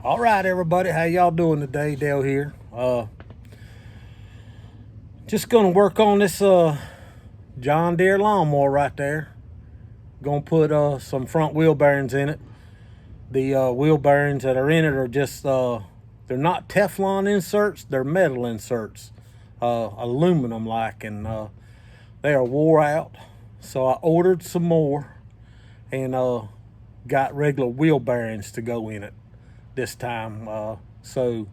All right, everybody, how y'all doing today? Dale here. Just gonna work on this John Deere lawnmower right there. Gonna put some front wheel bearings in it. The wheel bearings that are in it are just they're not Teflon inserts, they're metal inserts, aluminum like, and they are wore out. So I ordered some more and got regular wheel bearings to go in it this time. So,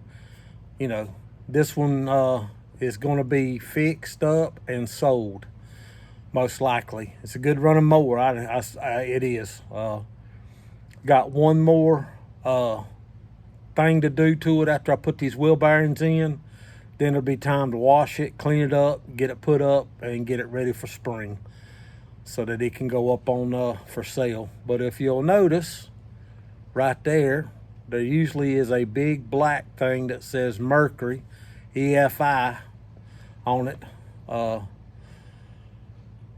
you know, this one is going to be fixed up and sold, most likely. It's a good running mower. It is. Got one more thing to do to it after I put these wheel bearings in. Then it'll be time to wash it, clean it up, get it put up, and get it ready for spring so that it can go up on for sale. But if you'll notice, right there usually is a big black thing that says Mercury, EFI, on it.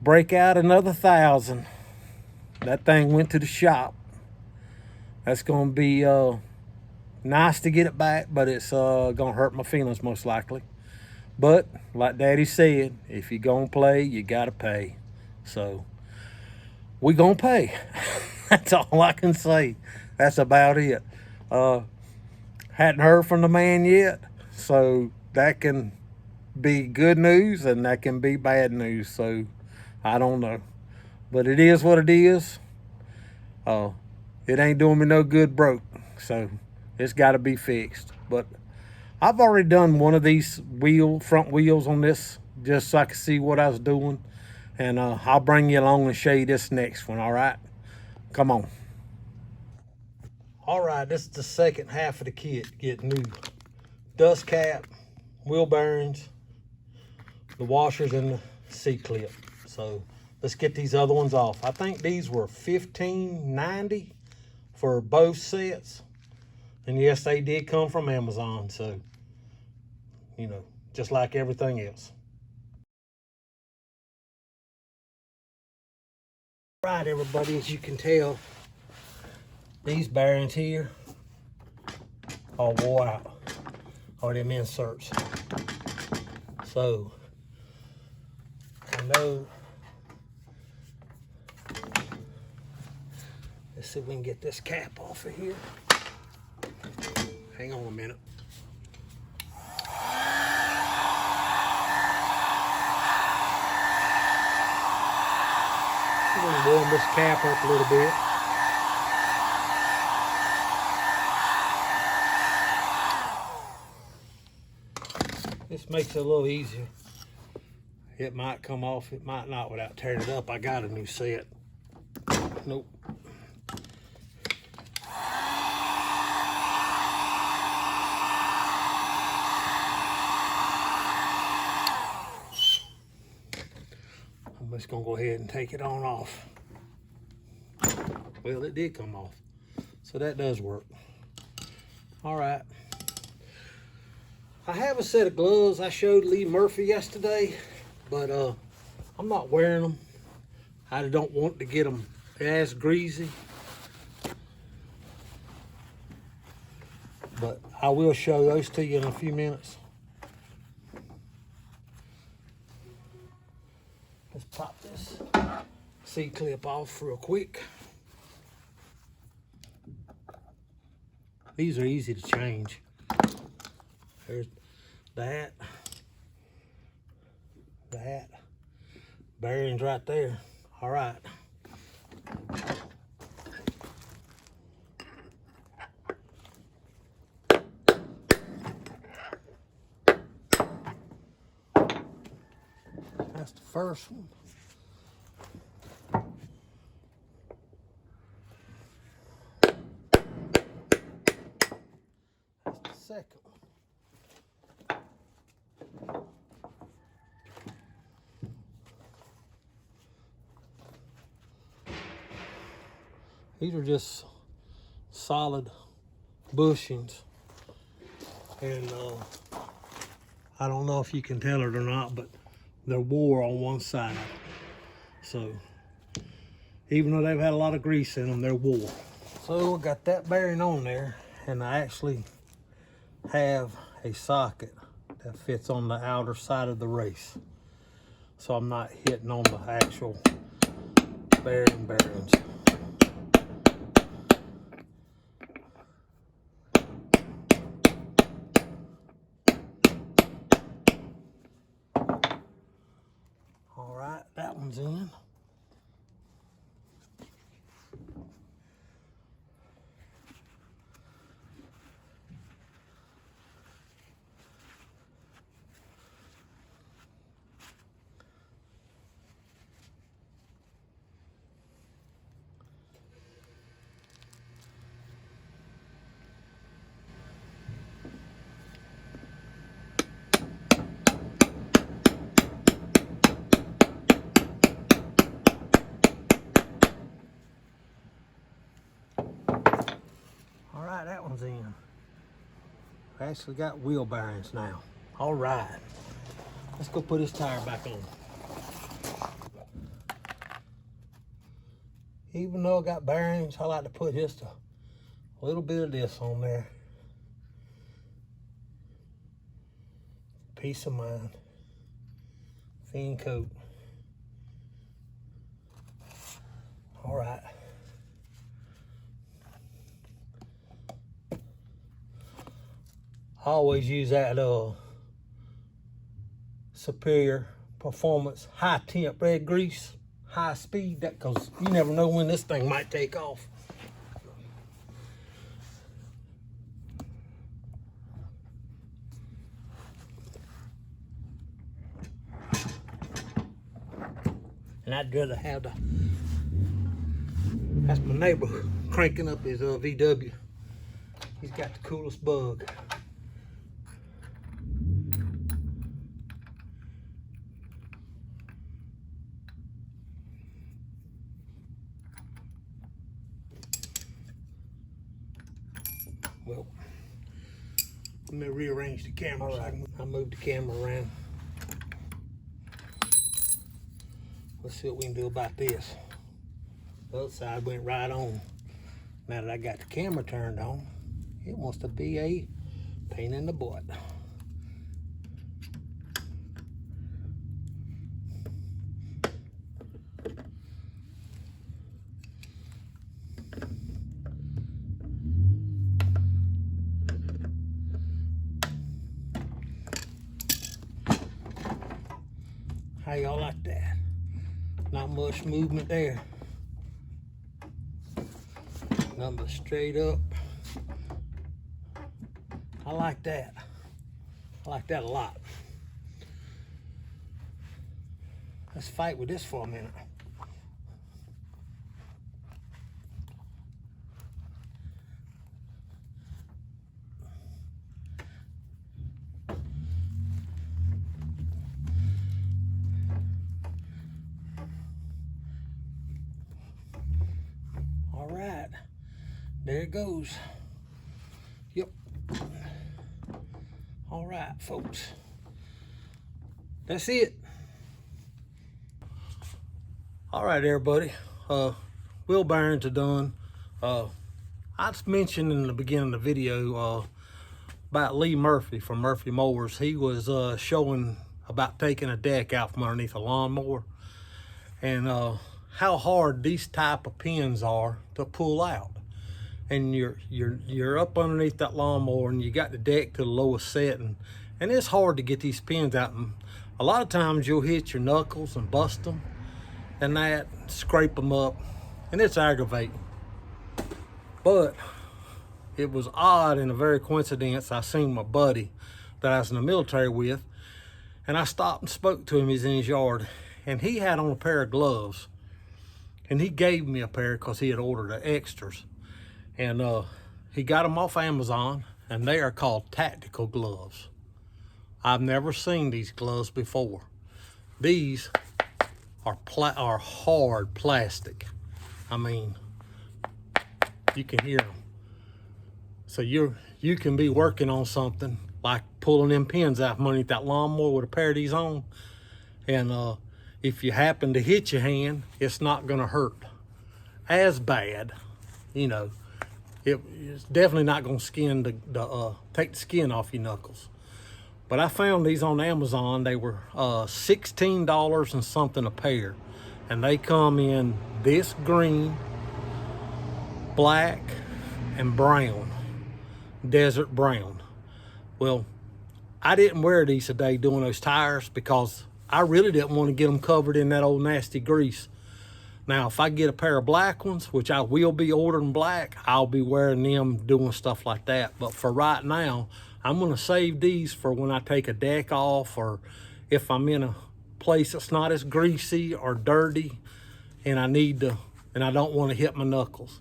Break out another 1,000. That thing went to the shop. That's gonna be nice to get it back, but it's gonna hurt my feelings most likely. But like Daddy said, if you're gonna play, you gotta pay. So we gonna pay. That's all I can say. That's about it. Hadn't heard from the man yet, so that can be good news and that can be bad news. So I don't know, but it is what it is. It ain't doing me no good broke, so it's got to be fixed. But I've already done one of these front wheels on this just so I can see what I was doing, and I'll bring you along and show you this next one. All right, come on. All right, this is the second half of the kit. Get new dust cap, wheel bearings, the washers, and the C-clip. So let's get these other ones off. I think these were $15.90 for both sets. And yes, they did come from Amazon. So, you know, just like everything else. All right, everybody, as you can tell, these bearings here are wore out, or them inserts. So I know, let's see if we can get this cap off of here. Hang on a minute. I'm gonna warm this cap up a little bit. This makes it a little easier. It might come off, it might not without tearing it up. I got a new set. Nope. I'm just gonna go ahead and take it on off. Well, it did come off, so that does work. All right. I have a set of gloves I showed Lee Murphy yesterday, but I'm not wearing them. I don't want to get them as greasy, but I will show those to you in a few minutes. Let's pop this C-clip off real quick. These are easy to change. There's that, bearings right there. All right. That's the first one. That's the second one. These are just solid bushings, and I don't know if you can tell it or not, but they're wore on one side. So even though they've had a lot of grease in them, they're wore. So I got that bearing on there, and I actually have a socket that fits on the outer side of the race, so I'm not hitting on the actual bearings. All right, that one's in. All right, that one's in. I actually got wheel bearings now. All right, let's go put this tire back on. Even though I got bearings, I like to put just a little bit of this on there. Peace of mind. Thin coat. All right. I always use that Superior Performance high temp red grease, high speed, that because you never know when this thing might take off. And I'd rather have that's my neighbor cranking up his VW. He's got the coolest bug. Well, let me rearrange the camera. Right. So I moved the camera around. Let's see what we can do about this. The other side went right on. Now that I got the camera turned on, it wants to be a pain in the butt. How y'all like that? Not much movement there. Nothing but straight up. I like that. I like that a lot. Let's fight with this for a minute. All right, there it goes. Yep. All right, folks. That's it. All right, everybody. Wheel bearings are done. I just mentioned in the beginning of the video about Lee Murphy from Murphy Mowers. He was showing about taking a deck out from underneath a lawnmower and how hard these type of pins are to pull out. And you're up underneath that lawnmower and you got the deck to the lowest setting, and it's hard to get these pins out. And a lot of times you'll hit your knuckles and bust them and that, scrape them up, and it's aggravating. But it was odd and a very coincidence. I seen my buddy that I was in the military with, and I stopped and spoke to him. He's in his yard, and he had on a pair of gloves, and he gave me a pair because he had ordered the extras. And he got them off Amazon, and they are called tactical gloves. I've never seen these gloves before. These are hard plastic. I mean, you can hear them. So you can be working on something like pulling them pins out from underneath that lawnmower with a pair of these on, and if you happen to hit your hand, it's not gonna hurt as bad, you know. It's definitely not going to take the skin off your knuckles. But I found these on Amazon. They were $16 and something a pair. And they come in this green, black, and brown. Desert brown. Well, I didn't wear these today doing those tires because I really didn't want to get them covered in that old nasty grease. Now, if I get a pair of black ones, which I will be ordering black, I'll be wearing them doing stuff like that. But for right now, I'm going to save these for when I take a deck off, or if I'm in a place that's not as greasy or dirty and I don't want to hit my knuckles.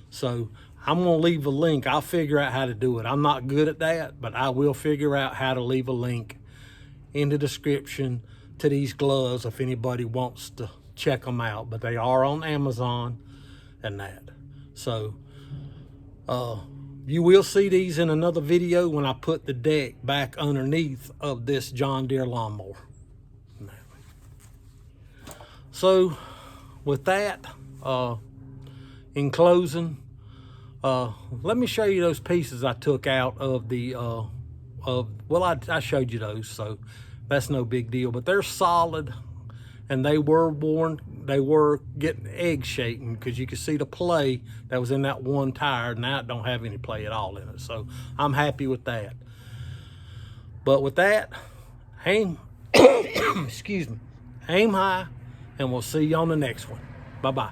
So I'm going to leave a link. I'll figure out how to do it. I'm not good at that, but I will figure out how to leave a link in the description to these gloves if anybody wants to check them out. But they are on Amazon and that. So you will see these in another video when I put the deck back underneath of this John Deere lawnmower. So with that, in closing, let me show you those pieces I took out of the I showed you those, so that's no big deal. But they're solid, and they were worn. They were getting egg shaking because you could see the play that was in that one tire. Now it don't have any play at all in it, so I'm happy with that. But with that, aim excuse me, aim high, and we'll see you on the next one. Bye-bye.